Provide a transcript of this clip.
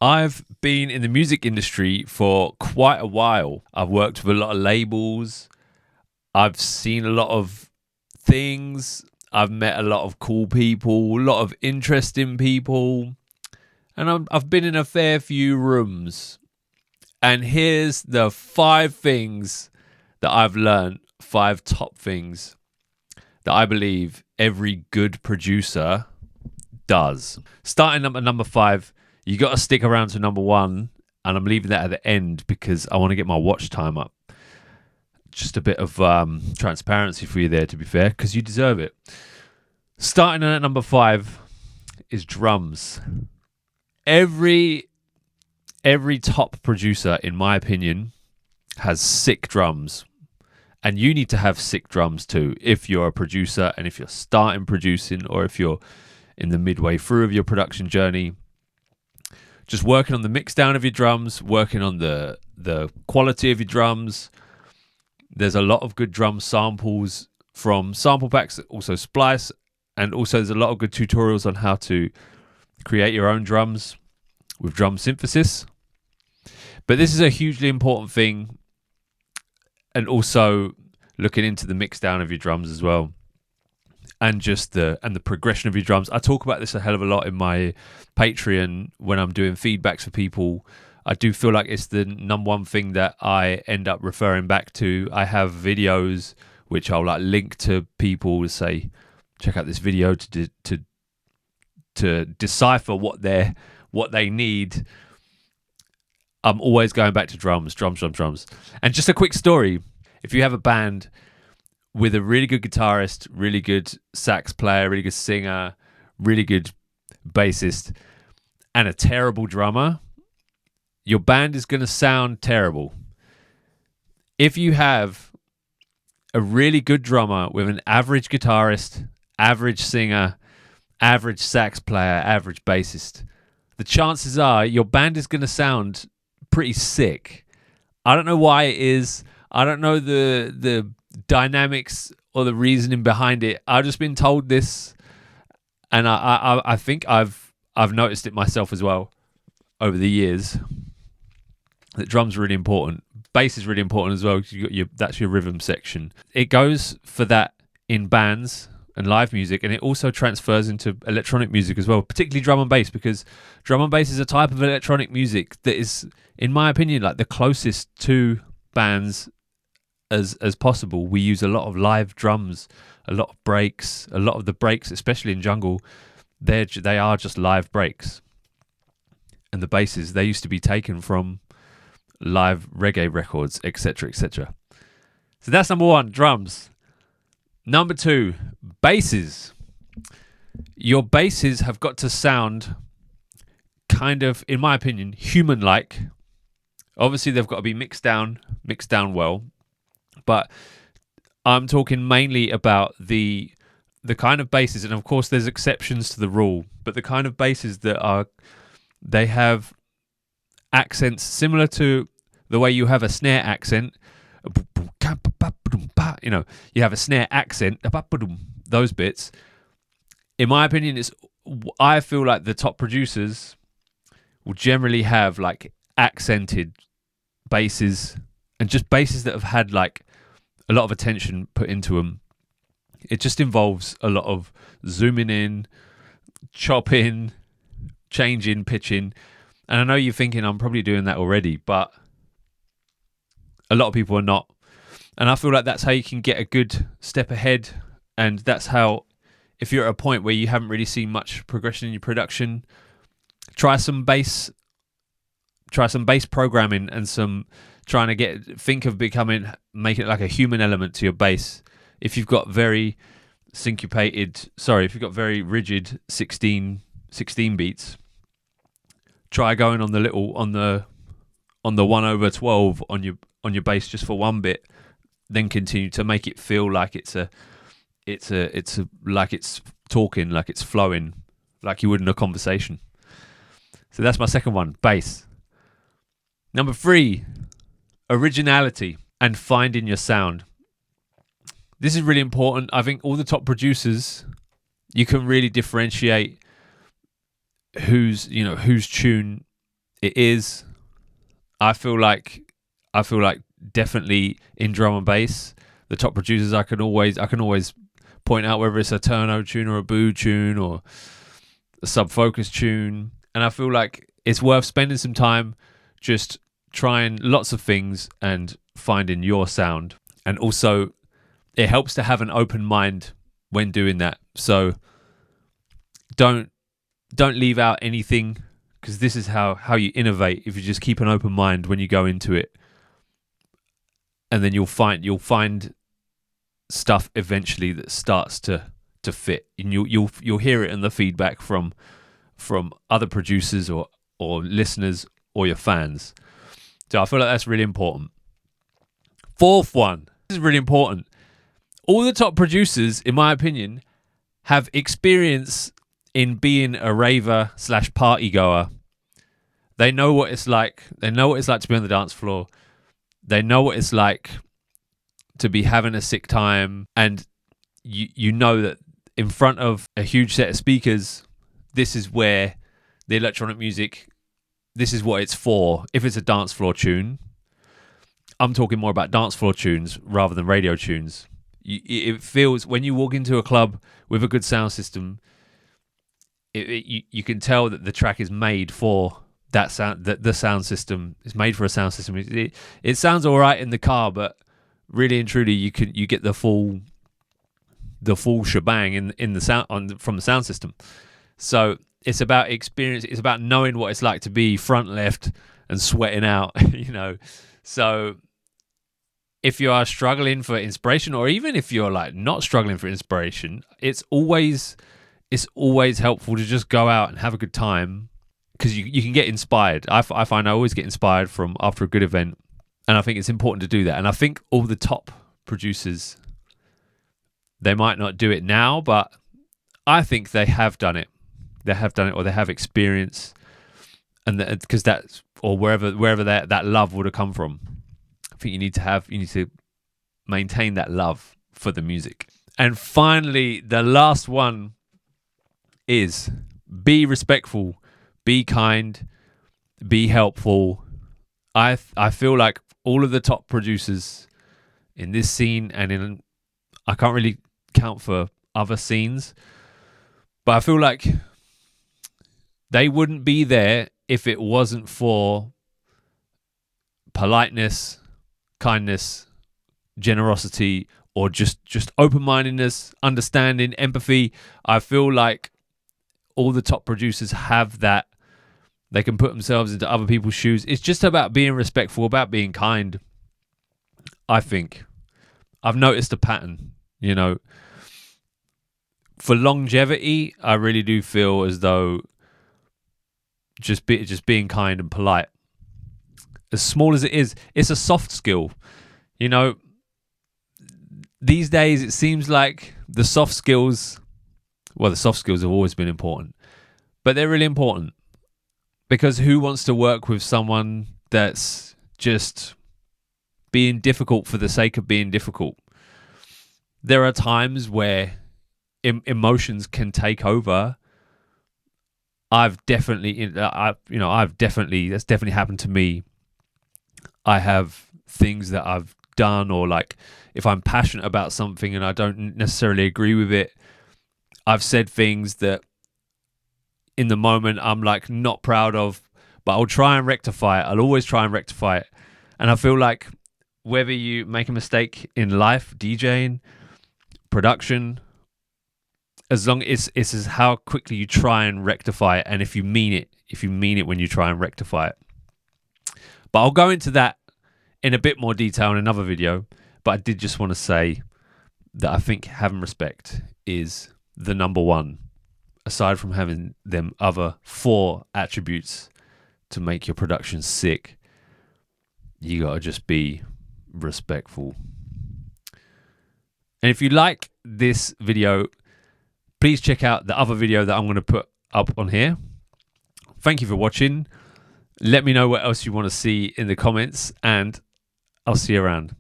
I've been in the music industry for quite a while. I've worked with a lot of labels. I've seen a lot of things. I've met a lot of cool people, a lot of interesting people. And I've been in a fair few rooms. And here's the 5 things that I've learned, 5 top things that I believe every good producer does. Starting at number 5, you got to stick around to number 1, and I'm leaving that at the end because I want to get my watch time up. Just a bit of transparency for you there, to be fair, because you deserve it. Starting at number 5 is drums. Every top producer, in my opinion, has sick drums. And you need to have sick drums too if you're a producer and if you're starting producing or if you're in the midway through of your production journey. Just working on the mix down of your drums, working on the quality of your drums. There's a lot of good drum samples from sample packs, also Splice, and also there's a lot of good tutorials on how to create your own drums with drum synthesis. But this is a hugely important thing, and also looking into the mix down of your drums as well, and just the progression of your drums. I talk about this a hell of a lot in my Patreon when I'm doing feedbacks for people. I do feel like it's the number one thing that I end up referring back to. I have videos which I'll like link to people to say, check out this video to decipher what they need. I'm always going back to drums. And just a quick story. If you have a band with a really good guitarist, really good sax player, really good singer, really good bassist, and a terrible drummer, your band is going to sound terrible. If you have a really good drummer with an average guitarist, average singer, average sax player, average bassist, the chances are your band is going to sound pretty sick. I don't know why it is. I don't know the dynamics or the reasoning behind it. I've just been told this, and I think I've noticed it myself as well over the years. That drums are really important. Bass is really important as well. That's your rhythm section. It goes for that in bands and live music, and it also transfers into electronic music as well, particularly drum and bass, because drum and bass is a type of electronic music that is, in my opinion, like the closest to bands as possible. We use a lot of live drums, a lot of breaks. A lot of the breaks, especially in jungle, they are just live breaks. And the basses, they used to be taken from live reggae records, etc., etc. So that's number 1, drums. Number 2, basses. Your basses have got to sound kind of, in my opinion, human-like. Obviously, they've got to be mixed down well. But I'm talking mainly about the kind of basses, and of course, there's exceptions to the rule. But the kind of basses they have accents similar to the way you have a snare accent. You know, you have a snare accent, those bits. In my opinion, I feel like the top producers will generally have like accented basses, and just basses that have had like a lot of attention put into them. It just involves a lot of zooming in, chopping, changing, pitching. And I know you're thinking I'm probably doing that already, but a lot of people are not. And I feel like that's how you can get a good step ahead. And that's how, if you're at a point where you haven't really seen much progression in your production, try some bass programming and trying to think of making it like a human element to your bass. If you've got very very rigid 16 beats, try going on the 1/12 on your bass just for one bit, then continue to make it feel like it's like it's talking, like it's flowing, like you would in a conversation. So that's my second one, bass. Number 3, originality and finding your sound. This is really important. I think all the top producers, you can really differentiate whose tune it is. I feel like definitely in drum and bass, the top producers I can always point out whether it's a turno tune or a boo tune or a sub focus tune, and I feel like it's worth spending some time just trying lots of things and finding your sound. And also, it helps to have an open mind when doing that. So don't leave out anything, because this is how you innovate. If you just keep an open mind when you go into it, and then you'll find stuff eventually that starts to fit, and you'll hear it in the feedback from other producers or listeners or your fans. So I feel like that's really important. Fourth one, this is really important. All the top producers, in my opinion, have experience in being a raver / party goer. They know what it's like. They know what it's like to be on the dance floor. They know what it's like to be having a sick time. And you know that in front of a huge set of speakers, this is where the electronic music, this is what it's for. If it's a dance floor tune, I'm talking more about dance floor tunes rather than radio tunes. It feels, when you walk into a club with a good sound system, you can tell that the track is made for that sound. That the sound system is made for a sound system. It sounds all right in the car, but really and truly, you get the full shebang in the sound from the sound system. So it's about experience. It's about knowing what it's like to be front left and sweating out. So if you are struggling for inspiration, or even if you're like not struggling for inspiration, it's always helpful to just go out and have a good time, because you can get inspired. I find I always get inspired from after a good event, and I think it's important to do that. And I think all the top producers, they might not do it now, but I think they have done it. They have done it, or they have experience, and because that's, or wherever that love would have come from. I think you need to maintain that love for the music. And finally, the last one is be respectful, be kind, be helpful. I feel like all of the top producers in this scene, and I can't really count for other scenes, but I feel like they wouldn't be there if it wasn't for politeness, kindness, generosity, or just open-mindedness, understanding, empathy. I feel like all the top producers have that. They can put themselves into other people's shoes. It's just about being respectful, about being kind. I think I've noticed a pattern, for longevity. I really do feel as though just being kind and polite, as small as it is, it's a soft skill. These days it seems like the soft skills have always been important, but they're really important, because who wants to work with someone that's just being difficult for the sake of being difficult? There are times where emotions can take over. That's definitely happened to me. I have things that I've done, or like if I'm passionate about something and I don't necessarily agree with it, I've said things that in the moment I'm like not proud of, but I'll try and rectify it. I'll always try and rectify it. And I feel like whether you make a mistake in life, DJing, production, as long as it's how quickly you try and rectify it, and if you mean it when you try and rectify it. But I'll go into that in a bit more detail in another video. But I did just want to say that I think having respect is the number one, aside from having them other 4 attributes to make your production sick. You gotta just be respectful. And if you like this video, please check out the other video that I'm going to put up on here. Thank you for watching. Let me know what else you want to see in the comments, and I'll see you around.